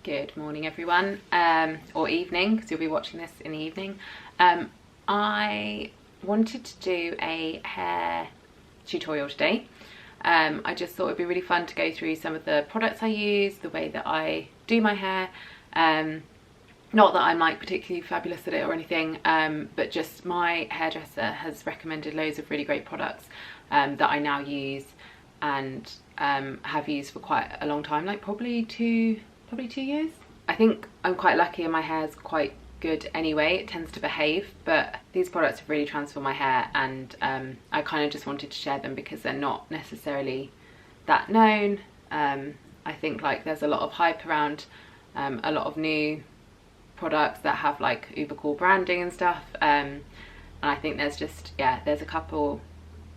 Good morning everyone, or evening because you'll be watching this in the evening. I wanted to do a hair tutorial today. I just thought it'd be really fun to go through some of the products I use, the way that I do my hair. Not that I'm like particularly fabulous at it or anything, but just my hairdresser has recommended loads of really great products that I now use and have used for quite a long time, like probably two years. I think I'm quite lucky and my hair's quite good anyway. It tends to behave, but these products have really transformed my hair, and I kind of just wanted to share them because they're not necessarily that known. I think like there's a lot of hype around a lot of new products that have like uber cool branding and stuff, and I think there's just, yeah, there's a couple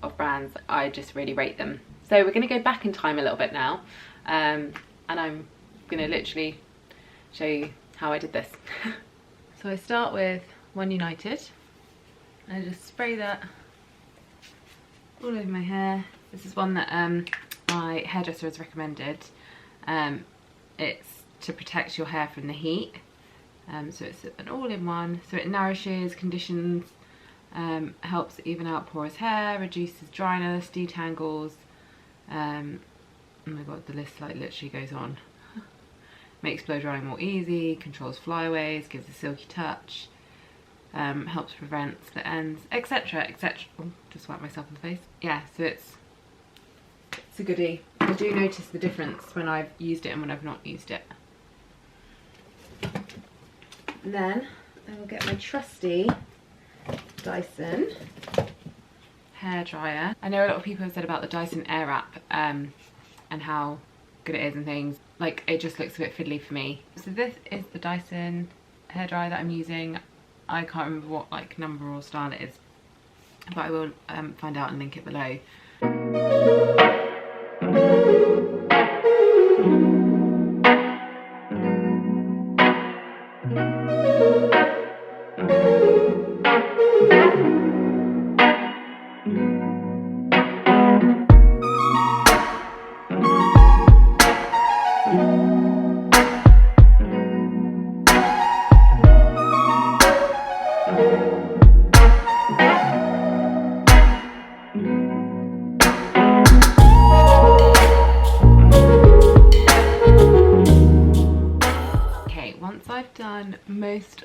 of brands I just really rate them. So we're going to go back in time a little bit now, and I'm going to literally show you how I did this. So I start with One United and I just spray that all over my hair. This is one that my hairdresser has recommended. It's to protect your hair from the heat, so it's an all-in-one, so it nourishes, conditions, helps even out porous hair, reduces dryness, detangles, oh my god, the list like literally goes on. Makes blow drying more easy, controls flyaways, gives a silky touch, helps prevent split ends, etc, etc. Oh, just whacked myself in the face. Yeah, so it's a goodie. I do notice the difference when I've used it and when I've not used it. And then I will get my trusty Dyson hairdryer. I know a lot of people have said about the Dyson Airwrap and how good it is and things. Like, it just looks a bit fiddly for me. So this is the Dyson hairdryer that I'm using. I can't remember what like number or style it is, but I will find out and link it below. I've done most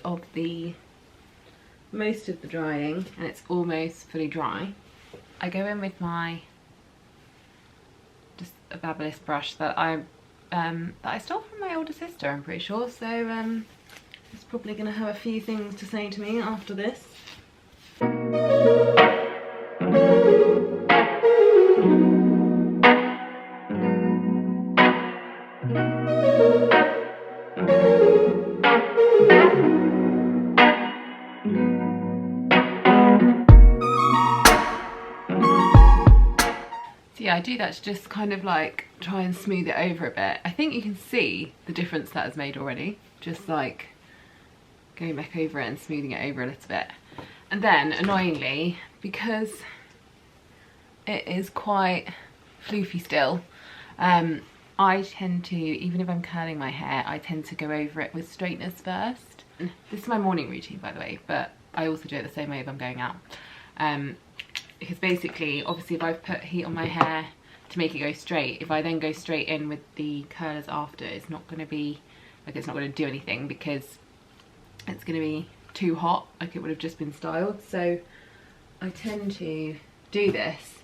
of the drying and it's almost fully dry, I go in with my just a Babyliss brush that I stole from my older sister, I'm pretty sure, so it's probably gonna have a few things to say to me after this. Yeah, I do that to just kind of like try and smooth it over a bit. I think you can see the difference that has made already, just like going back over it and smoothing it over a little bit. And then annoyingly, because it is quite floofy still, I tend to, even if I'm curling my hair, I tend to go over it with straighteners first. This is my morning routine, by the way, but I also do it the same way if I'm going out. Because basically, obviously if I've put heat on my hair to make it go straight, if I then go straight in with the curlers after, it's not going to be, like, it's not going to do anything because it's going to be too hot, like it would have just been styled. So I tend to do this,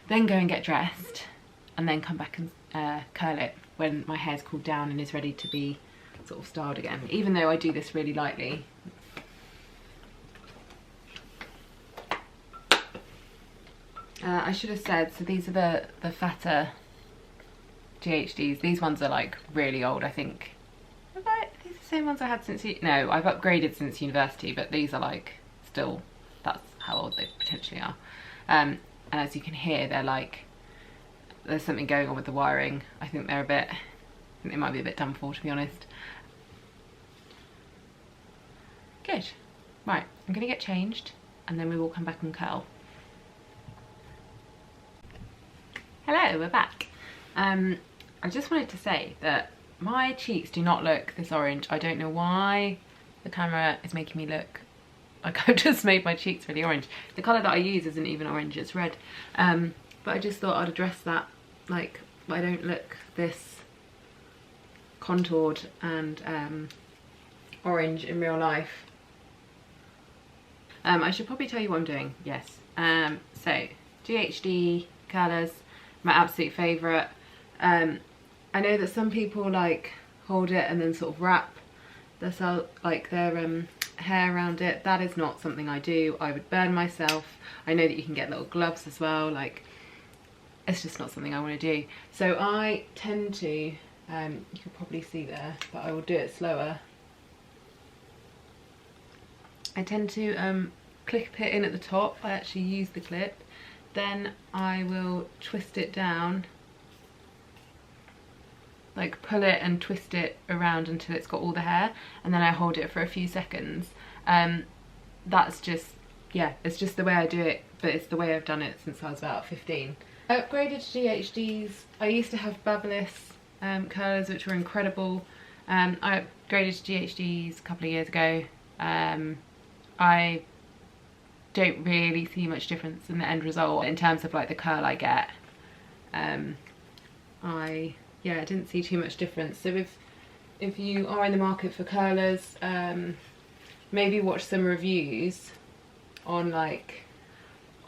then go and get dressed, and then come back and curl it when my hair's cooled down and is ready to be sort of styled again, even though I do this really lightly. I should have said, so these are the fatter GHDs. These ones are like really old, I think. Are these the same ones I had since, no, I've upgraded since university, but these are like still, that's how old they potentially are. And as you can hear, they're like, there's something going on with the wiring. I think they're a bit, I think they might be a bit done for, to be honest. Good. Right, I'm gonna get changed and then we will come back and curl. Hello, we're back. I just wanted to say that my cheeks do not look this orange. I don't know why the camera is making me look like I've just made my cheeks really orange. The colour that I use isn't even orange, it's red. But I just thought I'd address that, like I don't look this contoured and orange in real life. I should probably tell you what I'm doing, yes. So GHD curlers, my absolute favourite. I know that some people like hold it and then sort of wrap their hair around it. That is not something I do. I would burn myself. I know that you can get little gloves as well, like it's just not something I want to do. So I tend to, you can probably see there, but I will do it slower. I tend to clip it in at the top. I actually use the clip. Then I will twist it down, like pull it and twist it around until it's got all the hair, and then I hold it for a few seconds. That's just, yeah, it's just the way I do it, but it's the way I've done it since I was about 15. I upgraded to GHDs. I used to have Babyliss curlers, which were incredible. I upgraded to GHDs a couple of years ago. I don't really see much difference in the end result in terms of like the curl I get. I didn't see too much difference. So if you are in the market for curlers, maybe watch some reviews on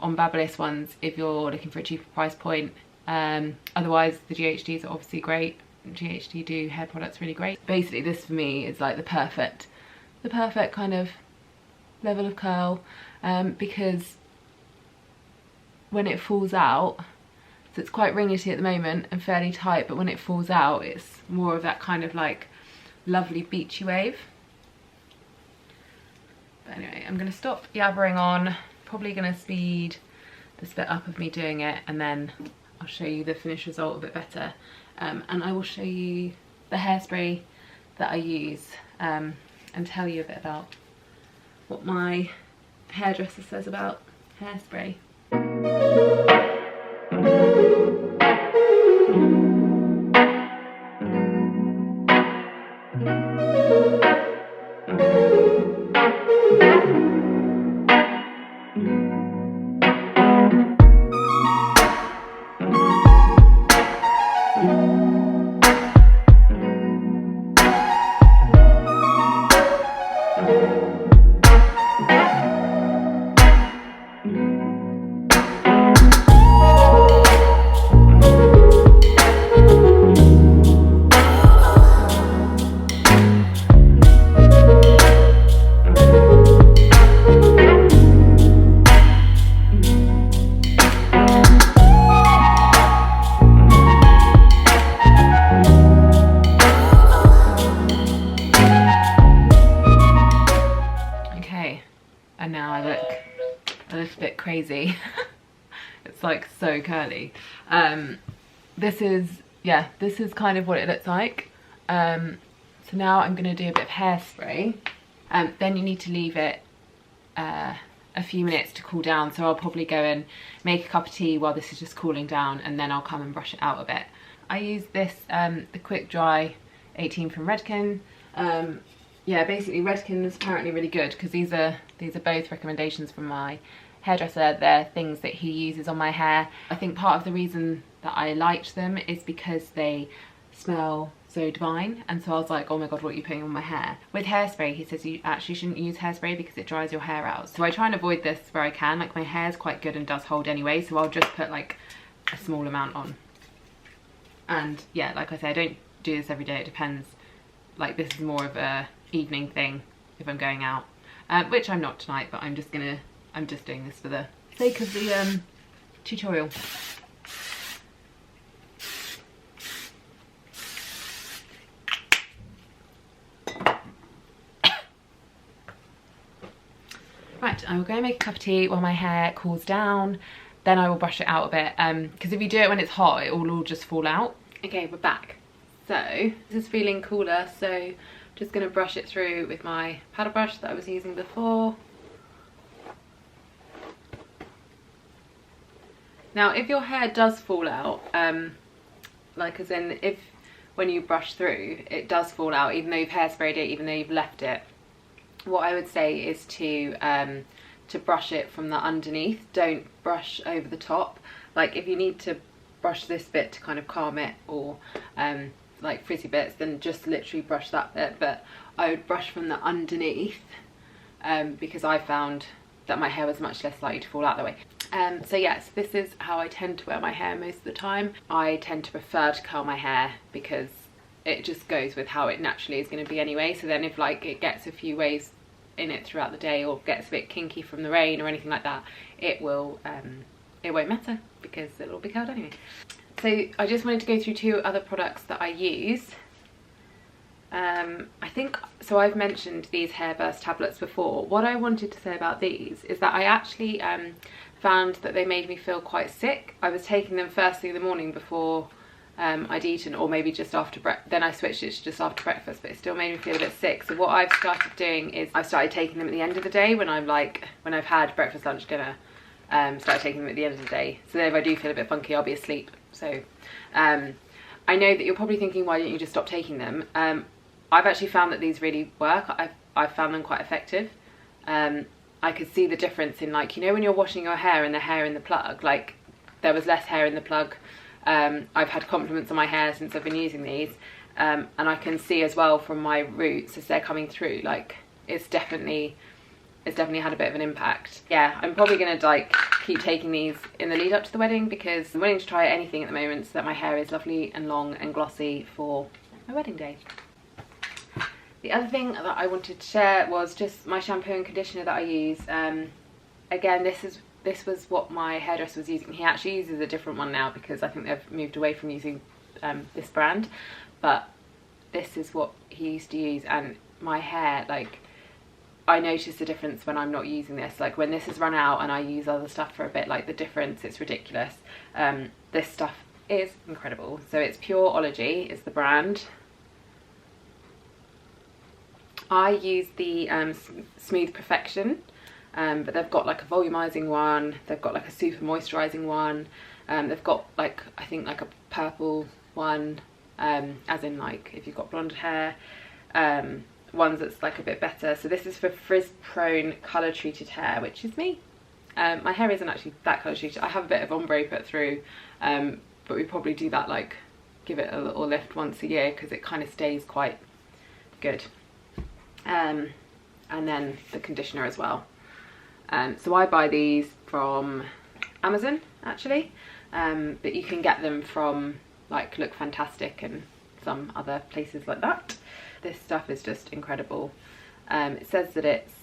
Babyliss ones if you're looking for a cheaper price point. Otherwise the GHDs are obviously great. GHD do hair products really great. Basically this for me is like the perfect kind of level of curl, because when it falls out, so it's quite ringlety at the moment and fairly tight, but when it falls out it's more of that kind of like lovely beachy wave. But anyway, I'm going to stop yabbering on, probably going to speed this bit up of me doing it, and then I'll show you the finished result a bit better, and I will show you the hairspray that I use, and tell you a bit about what my hairdresser says about hairspray. And now I look a little bit crazy. It's like so curly. This is kind of what it looks like. So now I'm going to do a bit of hairspray. Then you need to leave it a few minutes to cool down, so I'll probably go and make a cup of tea while this is just cooling down, and then I'll come and brush it out a bit. I use this, the Quick Dry 18 from Redken. Yeah, basically Redken is apparently really good because these are both recommendations from my hairdresser. They're things that he uses on my hair. I think part of the reason that I liked them is because they smell so divine, and so I was like, oh my god, what are you putting on my hair? With hairspray, he says you actually shouldn't use hairspray because it dries your hair out. So I try and avoid this where I can. Like, my hair's quite good and does hold anyway, so I'll just put like a small amount on. And yeah, like I say, I don't do this every day, it depends. Like, this is more of a evening thing if I'm going out, which I'm not tonight, but I'm just doing this for the sake of the tutorial. Right, I will go make a cup of tea while my hair cools down, then I will brush it out a bit, because if you do it when it's hot, it will all just fall out. Okay, we're back. So this is feeling cooler, so just going to brush it through with my paddle brush that I was using before. Now, if your hair does fall out, like as in if when you brush through, it does fall out, even though you've hairsprayed it, even though you've left it. What I would say is to brush it from the underneath. Don't brush over the top. Like if you need to brush this bit to kind of calm it, or like frizzy bits, then just literally brush that bit. But I would brush from the underneath because I found that my hair was much less likely to fall out that way. So yes, this is how I tend to wear my hair most of the time. I tend to prefer to curl my hair because it just goes with how it naturally is going to be anyway. So then if like it gets a few waves in it throughout the day, or gets a bit kinky from the rain or anything like that, it will it won't matter because it'll be curled anyway. So I just wanted to go through 2 other products that I use. I think, so I've mentioned these hair burst tablets before. What I wanted to say about these is that I actually found that they made me feel quite sick. I was taking them first thing in the morning before I'd eaten, or maybe just after breakfast. Then I switched it to just after breakfast, but it still made me feel a bit sick. So what I've started doing is I've started taking them at the end of the day when I've had breakfast, lunch, dinner. Started taking them at the end of the day. So then if I do feel a bit funky, I'll be asleep. So I know that you're probably thinking, why don't you just stop taking them? I've actually found that these really work. I've found them quite effective. I could see the difference in, like, you know, when you're washing your hair and the hair in the plug, like there was less hair in the plug. I've had compliments on my hair since I've been using these, and I can see as well from my roots as they're coming through, like it's definitely had a bit of an impact. Yeah, I'm probably gonna like keep taking these in the lead up to the wedding because I'm willing to try anything at the moment so that my hair is lovely and long and glossy for my wedding day. The other thing that I wanted to share was just my shampoo and conditioner that I use. Again, this was what my hairdresser was using. He actually uses a different one now because I think they've moved away from using this brand, but this is what he used to use, and my hair, like, I notice the difference when I'm not using this. Like when this has run out and I use other stuff for a bit, like the difference, it's ridiculous. This stuff is incredible. So it's Pureology is the brand. I use the Smooth Perfection, but they've got like a volumizing one, they've got like a super moisturizing one, they've got like, I think like a purple one, as in like if you've got blonde hair, ones that's like a bit better. So this is for frizz prone colour treated hair, which is me. My hair isn't actually that colour treated. I have a bit of ombre put through, but we probably do that, like give it a little lift once a year because it kind of stays quite good. And then the conditioner as well. So I buy these from Amazon actually, but you can get them from like Look Fantastic and some other places like that. This stuff is just incredible. It says that it's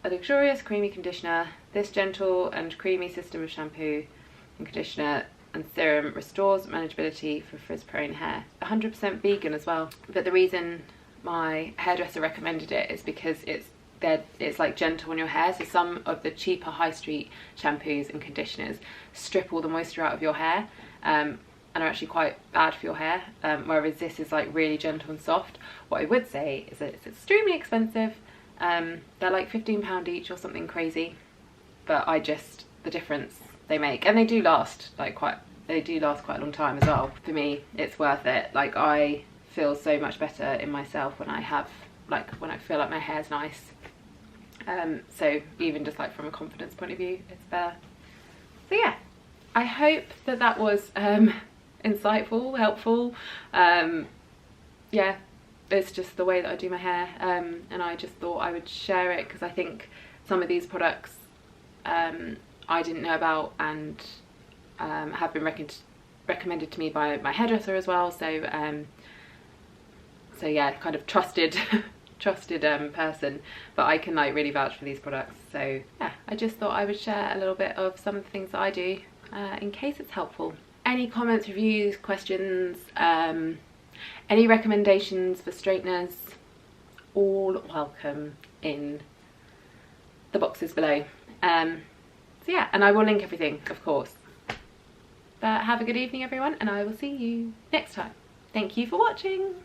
a luxurious creamy conditioner. This gentle and creamy system of shampoo and conditioner and serum restores manageability for frizz prone hair. 100% vegan as well. But the reason my hairdresser recommended it is because it's like gentle on your hair. So some of the cheaper high street shampoos and conditioners strip all the moisture out of your hair, and are actually quite bad for your hair, whereas this is like really gentle and soft. What I would say is that it's extremely expensive. They're like £15 each or something crazy, but the difference they make, and they do last quite a long time as well. For me, it's worth it. Like I feel so much better in myself when I feel like my hair's nice. So even just like from a confidence point of view, it's better. So yeah, I hope that was insightful, helpful. Yeah, it's just the way that I do my hair, and I just thought I would share it because I think some of these products I didn't know about and have been recommended to me by my hairdresser as well. So yeah, kind of trusted person, but I can like really vouch for these products. So yeah, I just thought I would share a little bit of some of the things that I do in case it's helpful. Any comments, reviews, questions, any recommendations for straighteners, all welcome in the boxes below. So yeah, and I will link everything, of course. But have a good evening everyone, and I will see you next time. Thank you for watching.